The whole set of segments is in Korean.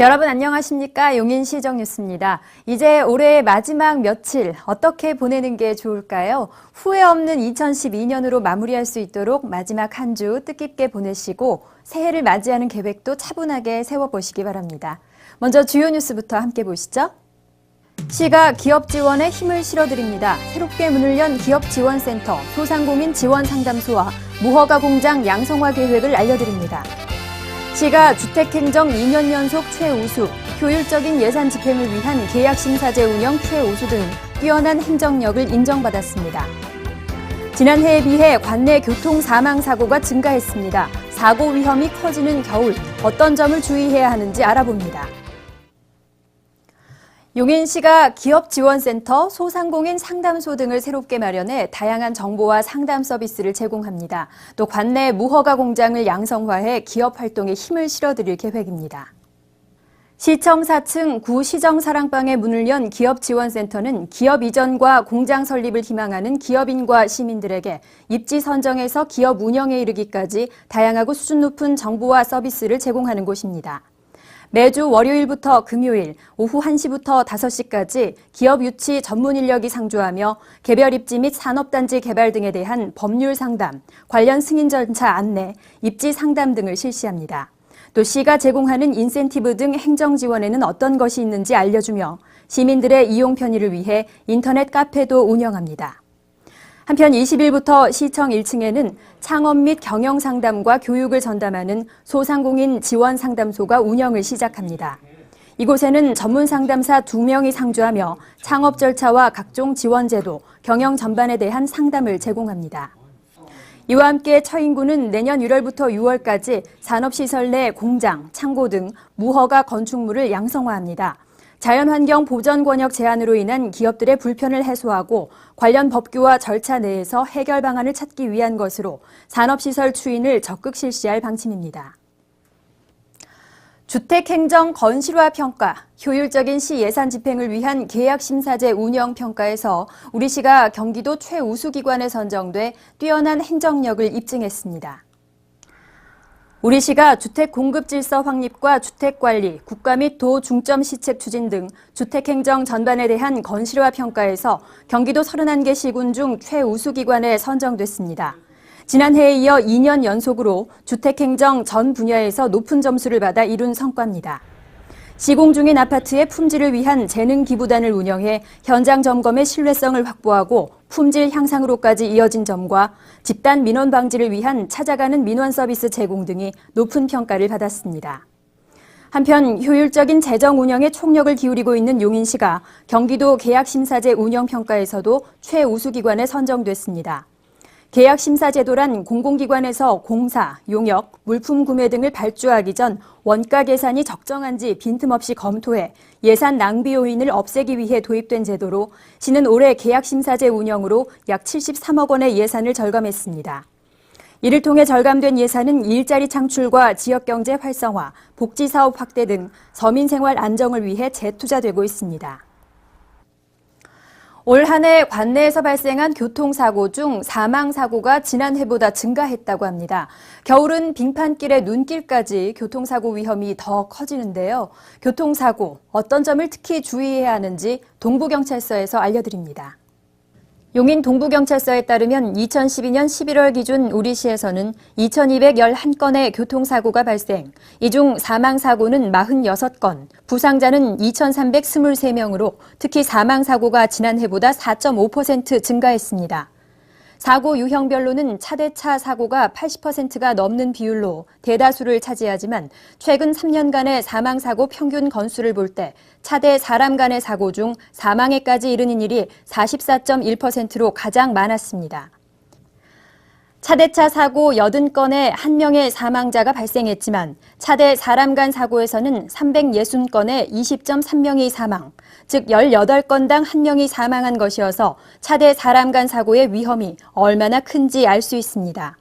여러분 안녕하십니까? 용인시정 뉴스입니다. 이제 올해의 마지막 며칠 어떻게 보내는 게 좋을까요? 후회 없는 2012년으로 마무리할 수 있도록 마지막 한 주 뜻깊게 보내시고 새해를 맞이하는 계획도 차분하게 세워보시기 바랍니다. 먼저 주요 뉴스부터 함께 보시죠. 시가 기업 지원에 힘을 실어드립니다. 새롭게 문을 연 기업지원센터, 소상공인 지원상담소와 무허가 공장 양성화 계획을 알려드립니다. 시가 주택행정 2년 연속 최우수, 효율적인 예산 집행을 위한 계약심사제 운영 최우수 등 뛰어난 행정력을 인정받았습니다. 지난해에 비해 관내 교통 사망 사고가 증가했습니다. 사고 위험이 커지는 겨울, 어떤 점을 주의해야 하는지 알아봅니다. 용인시가 기업지원센터, 소상공인 상담소 등을 새롭게 마련해 다양한 정보와 상담 서비스를 제공합니다. 또 관내 무허가 공장을 양성화해 기업 활동에 힘을 실어드릴 계획입니다. 시청 4층 구시정사랑방에 문을 연 기업지원센터는 기업 이전과 공장 설립을 희망하는 기업인과 시민들에게 입지 선정에서 기업 운영에 이르기까지 다양하고 수준 높은 정보와 서비스를 제공하는 곳입니다. 매주 월요일부터 금요일 오후 1시부터 5시까지 기업 유치 전문 인력이 상주하며 개별 입지 및 산업단지 개발 등에 대한 법률 상담, 관련 승인 절차 안내, 입지 상담 등을 실시합니다. 또 시가 제공하는 인센티브 등 행정 지원에는 어떤 것이 있는지 알려주며 시민들의 이용 편의를 위해 인터넷 카페도 운영합니다. 한편 20일부터 시청 1층에는 창업 및 경영 상담과 교육을 전담하는 소상공인 지원 상담소가 운영을 시작합니다. 이곳에는 전문 상담사 2명이 상주하며 창업 절차와 각종 지원 제도, 경영 전반에 대한 상담을 제공합니다. 이와 함께 처인구는 내년 1월부터 6월까지 산업시설 내 공장, 창고 등 무허가 건축물을 양성화합니다. 자연환경 보전 권역 제한으로 인한 기업들의 불편을 해소하고 관련 법규와 절차 내에서 해결 방안을 찾기 위한 것으로 산업시설 추인을 적극 실시할 방침입니다. 주택행정 건실화 평가, 효율적인 시 예산 집행을 위한 계약심사제 운영 평가에서 우리시가 경기도 최우수 기관에 선정돼 뛰어난 행정력을 입증했습니다. 우리시가 주택 공급 질서 확립과 주택 관리, 국가 및 도 중점 시책 추진 등 주택행정 전반에 대한 건실화 평가에서 경기도 31개 시군 중 최우수 기관에 선정됐습니다. 지난해에 이어 2년 연속으로 주택행정 전 분야에서 높은 점수를 받아 이룬 성과입니다. 시공 중인 아파트의 품질을 위한 재능 기부단을 운영해 현장 점검의 신뢰성을 확보하고 품질 향상으로까지 이어진 점과 집단 민원 방지를 위한 찾아가는 민원 서비스 제공 등이 높은 평가를 받았습니다. 한편 효율적인 재정 운영에 총력을 기울이고 있는 용인시가 경기도 계약심사제 운영평가에서도 최우수 기관에 선정됐습니다. 계약심사제도란 공공기관에서 공사, 용역, 물품 구매 등을 발주하기 전 원가 계산이 적정한지 빈틈없이 검토해 예산 낭비 요인을 없애기 위해 도입된 제도로 시는 올해 계약심사제 운영으로 약 73억 원의 예산을 절감했습니다. 이를 통해 절감된 예산은 일자리 창출과 지역경제 활성화, 복지사업 확대 등 서민생활 안정을 위해 재투자되고 있습니다. 올 한 해 관내에서 발생한 교통사고 중 사망사고가 지난해보다 증가했다고 합니다. 겨울은 빙판길에 눈길까지 교통사고 위험이 더 커지는데요. 교통사고, 어떤 점을 특히 주의해야 하는지 동부경찰서에서 알려드립니다. 용인 동부경찰서에 따르면 2012년 11월 기준 우리시에서는 2,211건의 교통사고가 발생, 이 중 사망사고는 46건, 부상자는 2,323명으로 특히 사망사고가 지난해보다 4.5% 증가했습니다. 사고 유형별로는 차대차 사고가 80%가 넘는 비율로 대다수를 차지하지만 최근 3년간의 사망사고 평균 건수를 볼 때 차대 사람 간의 사고 중 사망에까지 이르는 일이 44.1%로 가장 많았습니다. 차대차 사고 80건에 1명의 사망자가 발생했지만 차대 사람 간 사고에서는 360건에 20.3명이 사망, 즉 18건당 1명이 사망한 것이어서 차대 사람 간 사고의 위험이 얼마나 큰지 알 수 있습니다.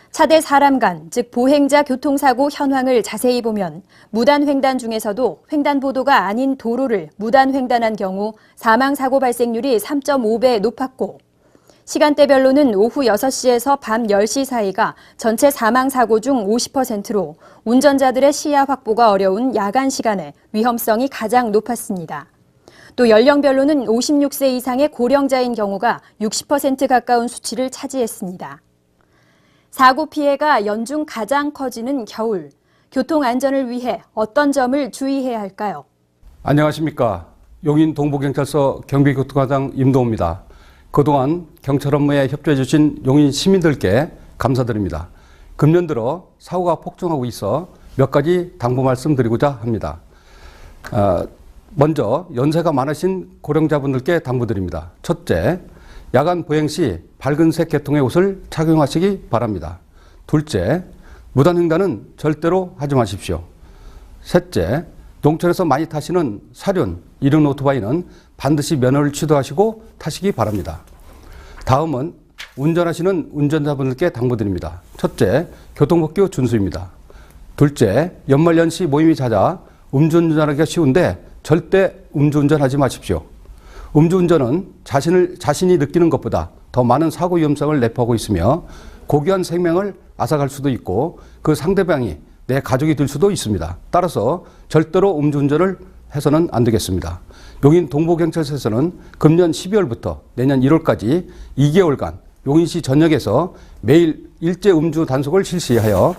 차대 사람 간, 즉 보행자 교통사고 현황을 자세히 보면 무단 횡단 중에서도 횡단보도가 아닌 도로를 무단 횡단한 경우 사망사고 발생률이 3.5배 높았고 시간대별로는 오후 6시에서 밤 10시 사이가 전체 사망사고 중 50%로 운전자들의 시야 확보가 어려운 야간 시간에 위험성이 가장 높았습니다. 또 연령별로는 56세 이상의 고령자인 경우가 60% 가까운 수치를 차지했습니다. 사고 피해가 연중 가장 커지는 겨울. 교통 안전을 위해 어떤 점을 주의해야 할까요? 안녕하십니까. 용인 동부경찰서 경비교통과장 임도호입니다. 그동안 경찰 업무에 협조해 주신 용인 시민들께 감사드립니다. 금년 들어 사고가 폭증하고 있어 몇 가지 당부 말씀드리고자 합니다. 먼저 연세가 많으신 고령자분들께 당부드립니다. 첫째, 야간 보행 시 밝은색 계통의 옷을 착용하시기 바랍니다. 둘째, 무단횡단은 절대로 하지 마십시오. 셋째, 농촌에서 많이 타시는 사륜, 이륜 오토바이는 반드시 면허를 취소하시고 타시기 바랍니다. 다음은 운전하시는 운전자분들께 당부드립니다. 첫째, 교통법규 준수입니다. 둘째, 연말연시 모임이 잦아 음주운전하기가 쉬운데 절대 음주운전하지 마십시오. 음주운전은 자신이 느끼는 것보다 더 많은 사고 위험성을 내포하고 있으며 고귀한 생명을 앗아갈 수도 있고 그 상대방이 내 가족이 될 수도 있습니다. 따라서 절대로 음주운전을 해서는 안 되겠습니다. 용인 동부경찰서에서는 금년 12월부터 내년 1월까지 2개월간 용인시 전역에서 매일 일제 음주 단속을 실시하여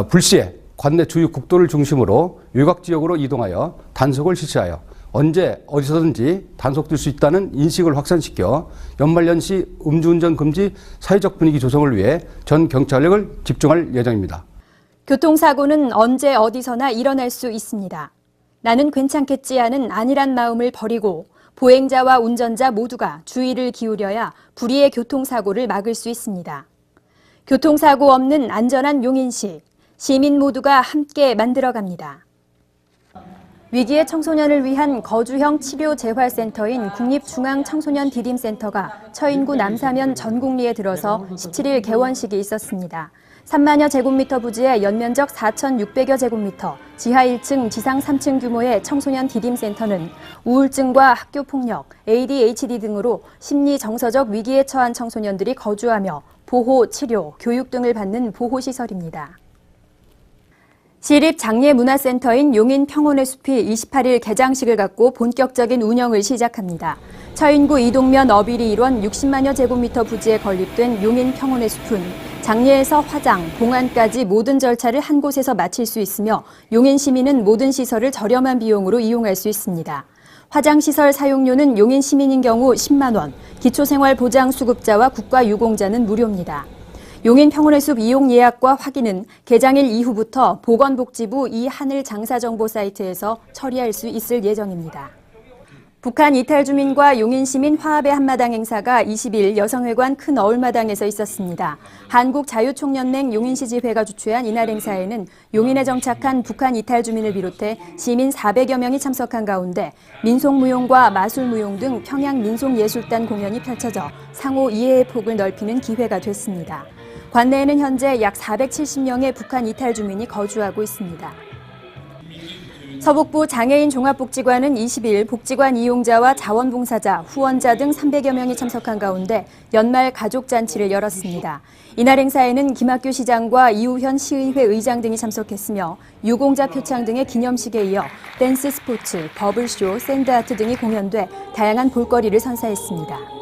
불시에 관내 주요 국도를 중심으로 외곽지역으로 이동하여 단속을 실시하여 언제 어디서든지 단속될 수 있다는 인식을 확산시켜 연말연시 음주운전 금지 사회적 분위기 조성을 위해 전 경찰력을 집중할 예정입니다. 교통사고는 언제 어디서나 일어날 수 있습니다. 나는 괜찮겠지 하는 안일한 마음을 버리고 보행자와 운전자 모두가 주의를 기울여야 불의의 교통사고를 막을 수 있습니다. 교통사고 없는 안전한 용인시, 시민 모두가 함께 만들어갑니다. 위기의 청소년을 위한 거주형 치료재활센터인 국립중앙청소년디딤센터가 처인구 남사면 전곡리에 들어서 17일 개원식이 있었습니다. 3만여 제곱미터 부지에 연면적 4,600여 제곱미터, 지하 1층, 지상 3층 규모의 청소년 디딤센터는 우울증과 학교폭력, ADHD 등으로 심리 정서적 위기에 처한 청소년들이 거주하며 보호, 치료, 교육 등을 받는 보호시설입니다. 시립장례문화센터인 용인 평온의 숲이 28일 개장식을 갖고 본격적인 운영을 시작합니다. 처인구 이동면 어비리 일원 60만여 제곱미터 부지에 건립된 용인 평온의 숲은 장례에서 화장, 봉안까지 모든 절차를 한 곳에서 마칠 수 있으며 용인 시민은 모든 시설을 저렴한 비용으로 이용할 수 있습니다. 화장시설 사용료는 용인 시민인 경우 10만 원, 기초생활보장수급자와 국가유공자는 무료입니다. 용인 평온의 숲 이용 예약과 확인은 개장일 이후부터 보건복지부 이하늘 장사정보 사이트에서 처리할 수 있을 예정입니다. 북한 이탈 주민과 용인 시민 화합의 한마당 행사가 20일 여성회관 큰 어울마당에서 있었습니다. 한국자유총연맹 용인시 지회가 주최한 이날 행사에는 용인에 정착한 북한 이탈 주민을 비롯해 시민 400여 명이 참석한 가운데 민속무용과 마술무용 등 평양 민속예술단 공연이 펼쳐져 상호 이해의 폭을 넓히는 기회가 됐습니다. 관내에는 현재 약 470명의 북한 이탈 주민이 거주하고 있습니다. 서북부 장애인 종합복지관은 20일 복지관 이용자와 자원봉사자, 후원자 등 300여 명이 참석한 가운데 연말 가족잔치를 열었습니다. 이날 행사에는 김학규 시장과 이우현 시의회 의장 등이 참석했으며 유공자 표창 등의 기념식에 이어 댄스 스포츠, 버블쇼, 샌드아트 등이 공연돼 다양한 볼거리를 선사했습니다.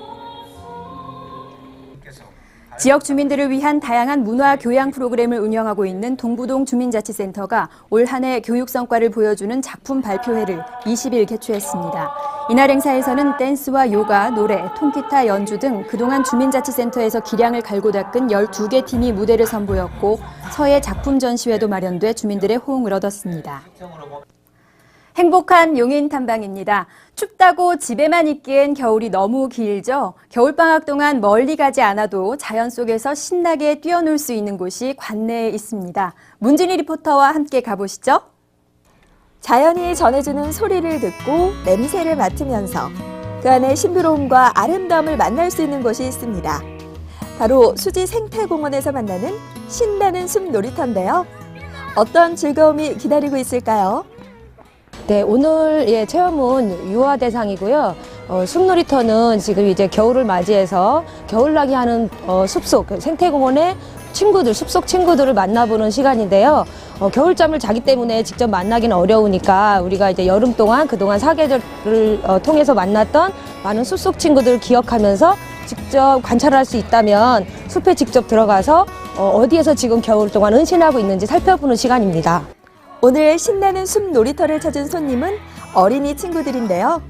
지역 주민들을 위한 다양한 문화 교양 프로그램을 운영하고 있는 동부동 주민자치센터가 올 한 해 교육 성과를 보여주는 작품 발표회를 20일 개최했습니다. 이날 행사에서는 댄스와 요가, 노래, 통기타 연주 등 그동안 주민자치센터에서 기량을 갈고 닦은 12개 팀이 무대를 선보였고 서해 작품 전시회도 마련돼 주민들의 호응을 얻었습니다. 행복한 용인 탐방입니다. 춥다고 집에만 있기엔 겨울이 너무 길죠? 겨울방학 동안 멀리 가지 않아도 자연 속에서 신나게 뛰어놀 수 있는 곳이 관내에 있습니다. 문진희 리포터와 함께 가보시죠. 자연이 전해주는 소리를 듣고 냄새를 맡으면서 그 안에 신비로움과 아름다움을 만날 수 있는 곳이 있습니다. 바로 수지 생태공원에서 만나는 신나는 숲 놀이터인데요. 어떤 즐거움이 기다리고 있을까요? 네, 오늘 체험은 유아 대상이고요. 숲놀이터는 지금 이제 겨울을 맞이해서 겨울나기 하는 숲속 생태공원의 친구들, 숲속 친구들을 만나보는 시간인데요. 겨울잠을 자기 때문에 직접 만나기는 어려우니까 우리가 이제 여름 동안 그동안 사계절을 통해서 만났던 많은 숲속 친구들을 기억하면서 직접 관찰할 수 있다면 숲에 직접 들어가서 어디에서 지금 겨울 동안 은신하고 있는지 살펴보는 시간입니다. 오늘 신나는 숲 놀이터를 찾은 손님은 어린이 친구들인데요.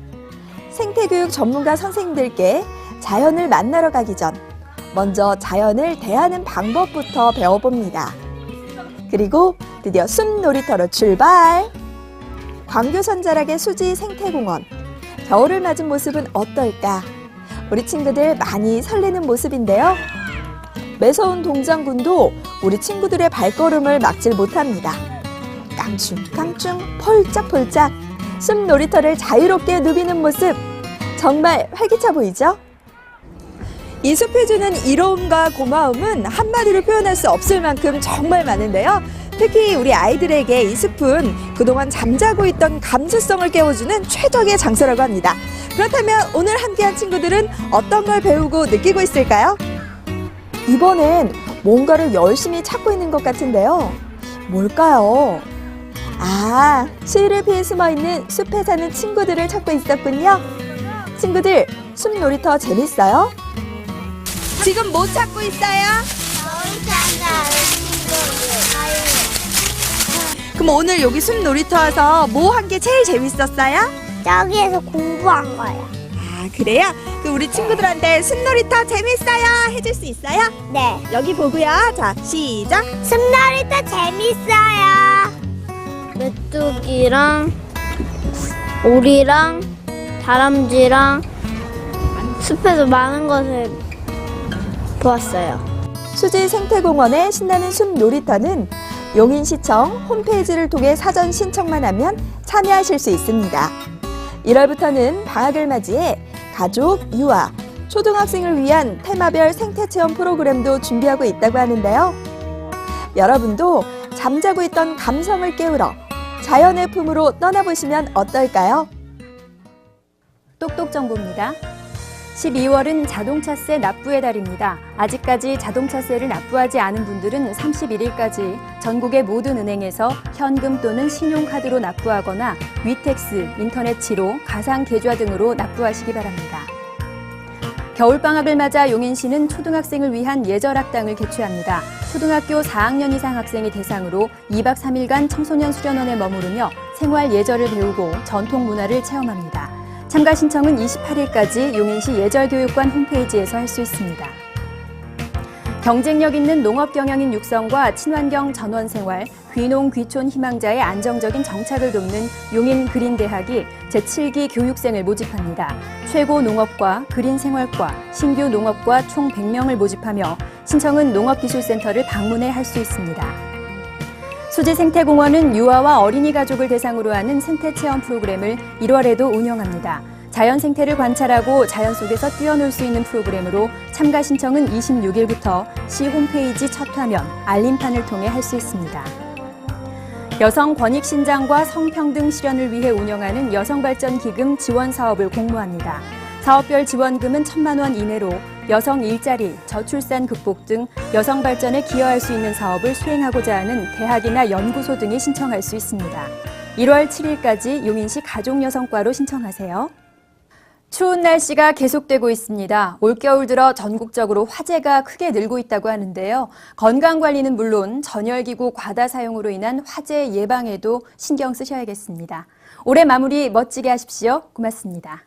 생태교육 전문가 선생님들께 자연을 만나러 가기 전 먼저 자연을 대하는 방법부터 배워봅니다. 그리고 드디어 숲 놀이터로 출발! 광교선 자락의 수지 생태공원. 겨울을 맞은 모습은 어떨까? 우리 친구들 많이 설레는 모습인데요. 매서운 동장군도 우리 친구들의 발걸음을 막질 못합니다. 깡충깡충 폴짝폴짝 숲 놀이터를 자유롭게 누비는 모습 정말 활기차 보이죠? 이 숲이 주는 이로움과 고마움은 한마디로 표현할 수 없을 만큼 정말 많은데요. 특히 우리 아이들에게 이 숲은 그동안 잠자고 있던 감수성을 깨워주는 최적의 장소라고 합니다. 그렇다면 오늘 함께한 친구들은 어떤 걸 배우고 느끼고 있을까요? 이번엔 뭔가를 열심히 찾고 있는 것 같은데요. 뭘까요? 아, 추위를 피해 숨어있는 숲에 사는 친구들을 찾고 있었군요. 친구들, 숲 놀이터 재밌어요? 지금 뭐 찾고 있어요? 그럼 오늘 여기 숲 놀이터 와서 뭐 한 게 제일 재밌었어요? 저기에서 공부한 거야. 아, 그래요? 그럼 우리 친구들한테 숲 놀이터 재밌어요 해줄 수 있어요? 네. 여기 보고요. 자, 시작! 숲놀이터 재밌어요. 메뚜기랑 오리랑 다람쥐랑 숲에서 많은 것을 보았어요. 수지 생태공원의 신나는 숲 놀이터는 용인시청 홈페이지를 통해 사전 신청만 하면 참여하실 수 있습니다. 1월부터는 방학을 맞이해 가족, 유아, 초등학생을 위한 테마별 생태체험 프로그램도 준비하고 있다고 하는데요. 여러분도 잠자고 있던 감성을 깨우러 자연의 품으로 떠나보시면 어떨까요? 똑똑 정보입니다. 12월은 자동차세 납부의 달입니다. 아직까지 자동차세를 납부하지 않은 분들은 31일까지 전국의 모든 은행에서 현금 또는 신용카드로 납부하거나 위택스, 인터넷 지로, 가상 계좌 등으로 납부하시기 바랍니다. 겨울방학을 맞아 용인시는 초등학생을 위한 예절학당을 개최합니다. 초등학교 4학년 이상 학생이 대상으로 2박 3일간 청소년 수련원에 머무르며 생활 예절을 배우고 전통 문화를 체험합니다. 참가 신청은 28일까지 용인시 예절교육관 홈페이지에서 할 수 있습니다. 경쟁력 있는 농업 경영인 육성과 친환경 전원생활, 귀농 귀촌 희망자의 안정적인 정착을 돕는 용인 그린대학이 제7기 교육생을 모집합니다. 최고 농업과 그린생활과, 신규 농업과 총 100명을 모집하며 신청은 농업기술센터를 방문해 할 수 있습니다. 수지 생태공원은 유아와 어린이 가족을 대상으로 하는 생태체험 프로그램을 1월에도 운영합니다. 자연 생태를 관찰하고 자연 속에서 뛰어놀 수 있는 프로그램으로 참가 신청은 26일부터 시 홈페이지 첫 화면, 알림판을 통해 할 수 있습니다. 여성 권익 신장과 성평등 실현을 위해 운영하는 여성발전기금 지원 사업을 공모합니다. 사업별 지원금은 1,000만 원 이내로 여성 일자리, 저출산 극복 등 여성 발전에 기여할 수 있는 사업을 수행하고자 하는 대학이나 연구소 등이 신청할 수 있습니다. 1월 7일까지 용인시 가족여성과로 신청하세요. 추운 날씨가 계속되고 있습니다. 올겨울 들어 전국적으로 화재가 크게 늘고 있다고 하는데요. 건강관리는 물론 전열기구 과다 사용으로 인한 화재 예방에도 신경 쓰셔야겠습니다. 올해 마무리 멋지게 하십시오. 고맙습니다.